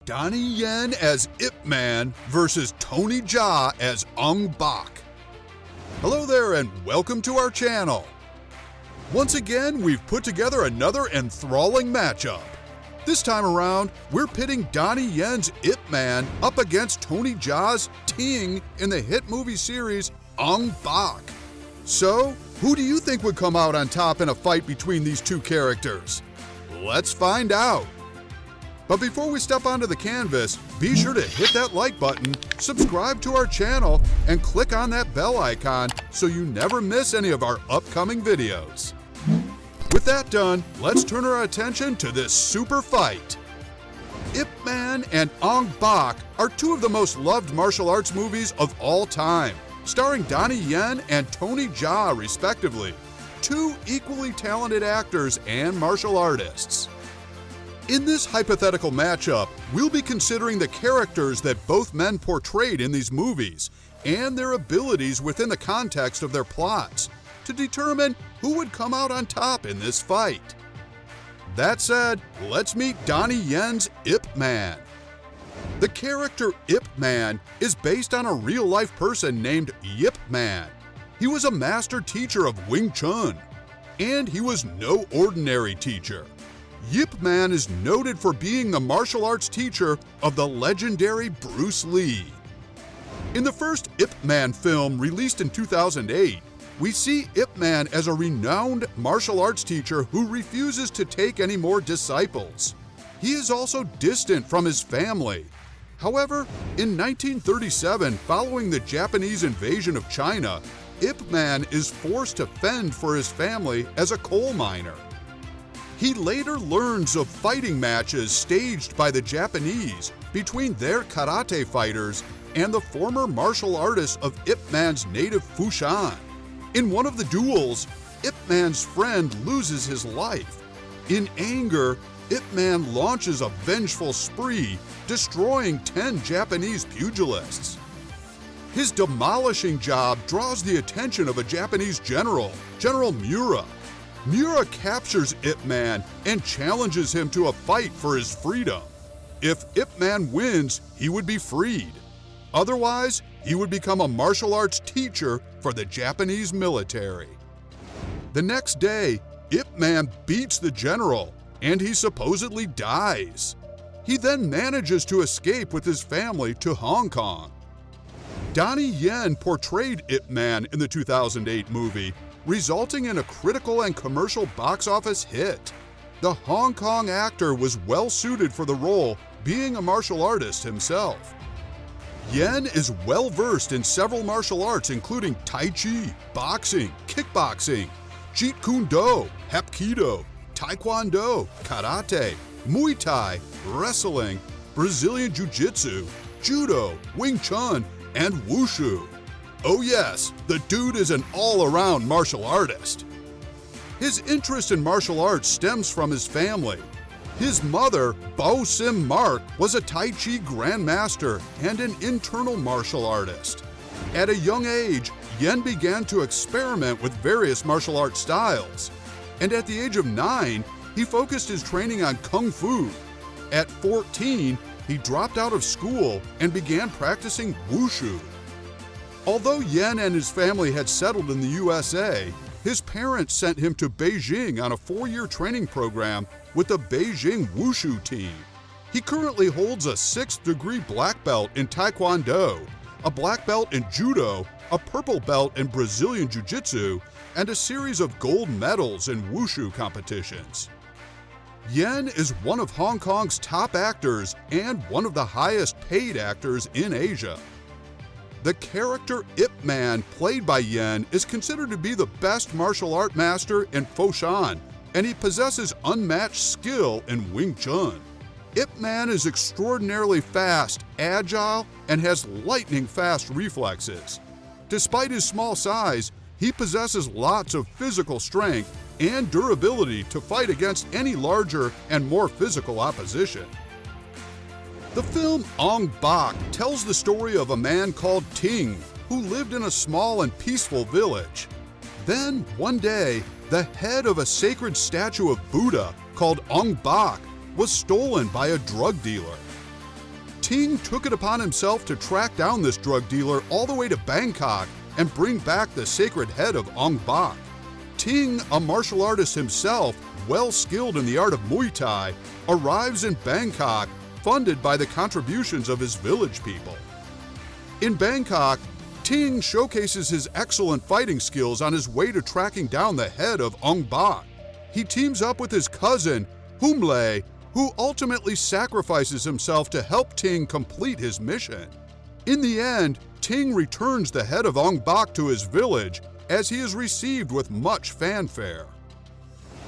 Donnie Yen as Ip Man versus Tony Jaa as Ong Bak. Hello there and welcome to our channel. Once again, we've put together another enthralling matchup. This time around, we're pitting Donnie Yen's Ip Man up against Tony Jaa's Ting in the hit movie series Ong Bak. So, who do you think would come out on top in a fight between these two characters? Let's find out. But before we step onto the canvas, be sure to hit that like button, subscribe to our channel, and click on that bell icon so you never miss any of our upcoming videos. With that done, let's turn our attention to this super fight. Ip Man and Ong Bak are two of the most loved martial arts movies of all time, starring Donnie Yen and Tony Jaa respectively, two equally talented actors and martial artists. In this hypothetical matchup, we'll be considering the characters that both men portrayed in these movies and their abilities within the context of their plots to determine who would come out on top in this fight. That said, let's meet Donnie Yen's Ip Man. The character Ip Man is based on a real-life person named Yip Man. He was a master teacher of Wing Chun, and he was no ordinary teacher. Yip Man is noted for being the martial arts teacher of the legendary Bruce Lee. In the first Ip Man film released in 2008, we see Ip Man as a renowned martial arts teacher who refuses to take any more disciples. He is also distant from his family. However, in 1937, following the Japanese invasion of China, Ip Man is forced to fend for his family as a coal miner. He later learns of fighting matches staged by the Japanese between their karate fighters and the former martial artists of Ip Man's native Fushan. In one of the duels, Ip Man's friend loses his life. In anger, Ip Man launches a vengeful spree, destroying 10 Japanese pugilists. His demolishing job draws the attention of a Japanese general, General Miura. Miura captures Ip Man and challenges him to a fight for his freedom. If Ip Man wins, he would be freed. Otherwise, he would become a martial arts teacher for the Japanese military. The next day, Ip Man beats the general, and he supposedly dies. He then manages to escape with his family to Hong Kong. Donnie Yen portrayed Ip Man in the 2008 movie, resulting in a critical and commercial box office hit. The Hong Kong actor was well suited for the role, being a martial artist himself. Yen is well versed in several martial arts including Tai Chi, boxing, kickboxing, Jeet Kune Do, Hapkido, Taekwondo, Karate, Muay Thai, wrestling, Brazilian Jiu-Jitsu, Judo, Wing Chun, and Wushu. Oh yes, the dude is an all-around martial artist. His interest in martial arts stems from his family. His mother, Bao Sim Mark, was a Tai Chi grandmaster and an internal martial artist. At a young age, Yen began to experiment with various martial art styles, and at the age of 9, he focused his training on Kung Fu. At 14, he dropped out of school and began practicing Wushu. Although Yen and his family had settled in the USA, his parents sent him to Beijing on a 4-year training program with the Beijing Wushu team. He currently holds a 6th degree black belt in Taekwondo, a black belt in Judo, a purple belt in Brazilian Jiu-Jitsu, and a series of gold medals in Wushu competitions. Yen is one of Hong Kong's top actors and one of the highest paid actors in Asia. The character Ip Man, played by Yen, is considered to be the best martial art master in Foshan, and he possesses unmatched skill in Wing Chun. Ip Man is extraordinarily fast, agile, and has lightning-fast reflexes. Despite his small size, he possesses lots of physical strength and durability to fight against any larger and more physical opposition. The film Ong Bak tells the story of a man called Ting who lived in a small and peaceful village. Then, one day, the head of a sacred statue of Buddha called Ong Bak was stolen by a drug dealer. Ting took it upon himself to track down this drug dealer all the way to Bangkok and bring back the sacred head of Ong Bak. Ting, a martial artist himself, well skilled in the art of Muay Thai, arrives in Bangkok, funded by the contributions of his village people. In Bangkok, Ting showcases his excellent fighting skills on his way to tracking down the head of Ong Bak. He teams up with his cousin, Humle, who ultimately sacrifices himself to help Ting complete his mission. In the end, Ting returns the head of Ong Bak to his village, as he is received with much fanfare.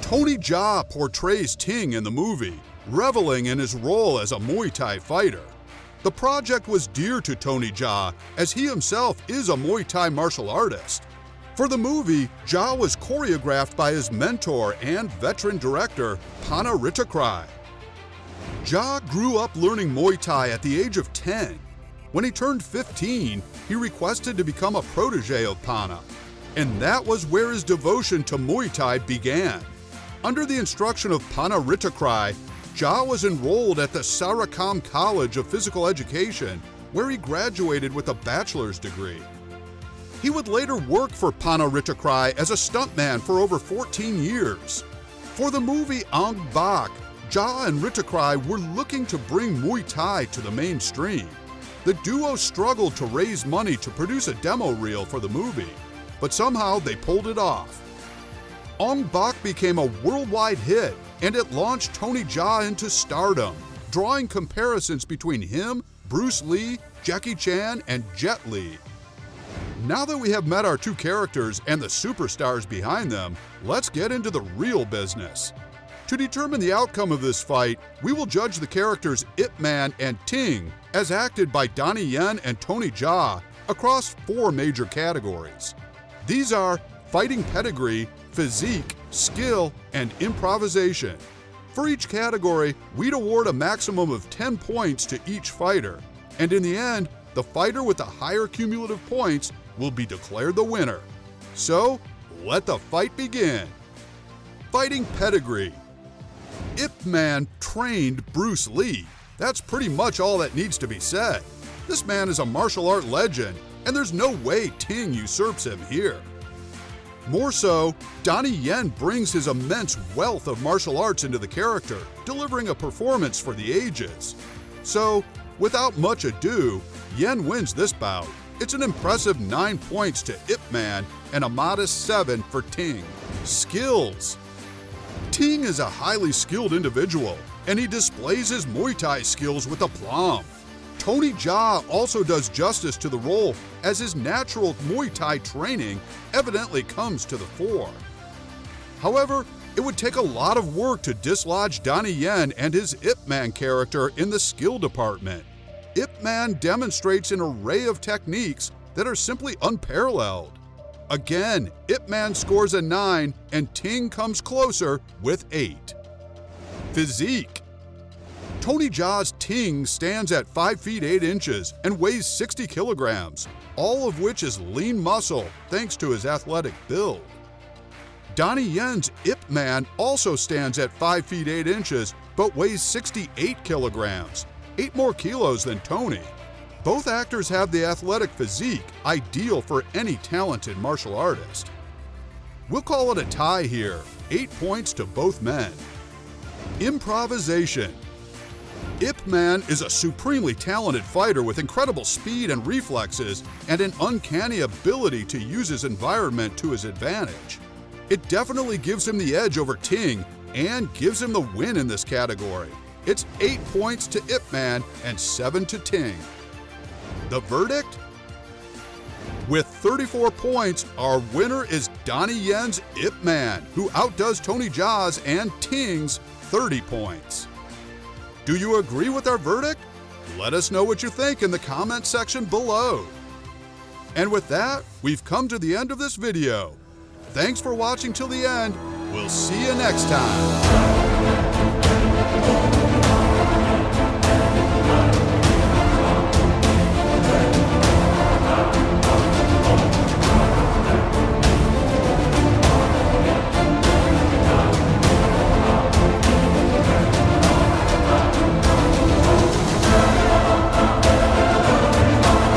Tony Jaa portrays Ting in the movie, reveling in his role as a Muay Thai fighter. The project was dear to Tony Jaa, as he himself is a Muay Thai martial artist. For the movie, Jaa was choreographed by his mentor and veteran director, Pana Ritakrai. Jaa grew up learning Muay Thai at the age of 10. When he turned 15, he requested to become a protege of Pana, and that was where his devotion to Muay Thai began. Under the instruction of Pana Ritakrai, Jaa was enrolled at the Sarakam College of Physical Education, where he graduated with a bachelor's degree. He would later work for Pana Ritakrai as a stuntman for over 14 years. For the movie Ong Bak, Jaa and Ritakrai were looking to bring Muay Thai to the mainstream. The duo struggled to raise money to produce a demo reel for the movie, but somehow they pulled it off. Ong Bak became a worldwide hit, and it launched Tony Jaa into stardom, drawing comparisons between him, Bruce Lee, Jackie Chan, and Jet Li. Now that we have met our two characters and the superstars behind them, let's get into the real business. To determine the outcome of this fight, we will judge the characters Ip Man and Ting, as acted by Donnie Yen and Tony Jaa, across 4 major categories. These are fighting pedigree, physique, skill, and improvisation. For each category, we'd award a maximum of 10 points to each fighter, and in the end, the fighter with the higher cumulative points will be declared the winner. So, let the fight begin. Fighting pedigree. Ip Man trained Bruce Lee. That's pretty much all that needs to be said. This man is a martial art legend, and there's no way Ting usurps him here. More so, Donnie Yen brings his immense wealth of martial arts into the character, delivering a performance for the ages. So, without much ado, Yen wins this bout. It's an impressive 9 points to Ip Man and a modest 7 for Ting. Skills. Ting is a highly skilled individual, and he displays his Muay Thai skills with aplomb. Tony Jaa also does justice to the role, as his natural Muay Thai training evidently comes to the fore. However, it would take a lot of work to dislodge Donnie Yen and his Ip Man character in the skill department. Ip Man demonstrates an array of techniques that are simply unparalleled. Again, Ip Man scores a 9 and Ting comes closer with 8. Physique. Tony Jaa's Ting stands at 5 feet 8 inches and weighs 60 kilograms, all of which is lean muscle thanks to his athletic build. Donnie Yen's Ip Man also stands at 5 feet 8 inches but weighs 68 kilograms, 8 more kilos than Tony. Both actors have the athletic physique ideal for any talented martial artist. We'll call it a tie here, 8 points to both men. Improvisation. Ip Man is a supremely talented fighter with incredible speed and reflexes and an uncanny ability to use his environment to his advantage. It definitely gives him the edge over Ting and gives him the win in this category. It's 8 points to Ip Man and 7 to Ting. The verdict? With 34 points, our winner is Donnie Yen's Ip Man, who outdoes Tony Jaa's and Ting's 30 points. Do you agree with our verdict? Let us know what you think in the comment section below. And with that, we've come to the end of this video. Thanks for watching till the end. We'll see you next time.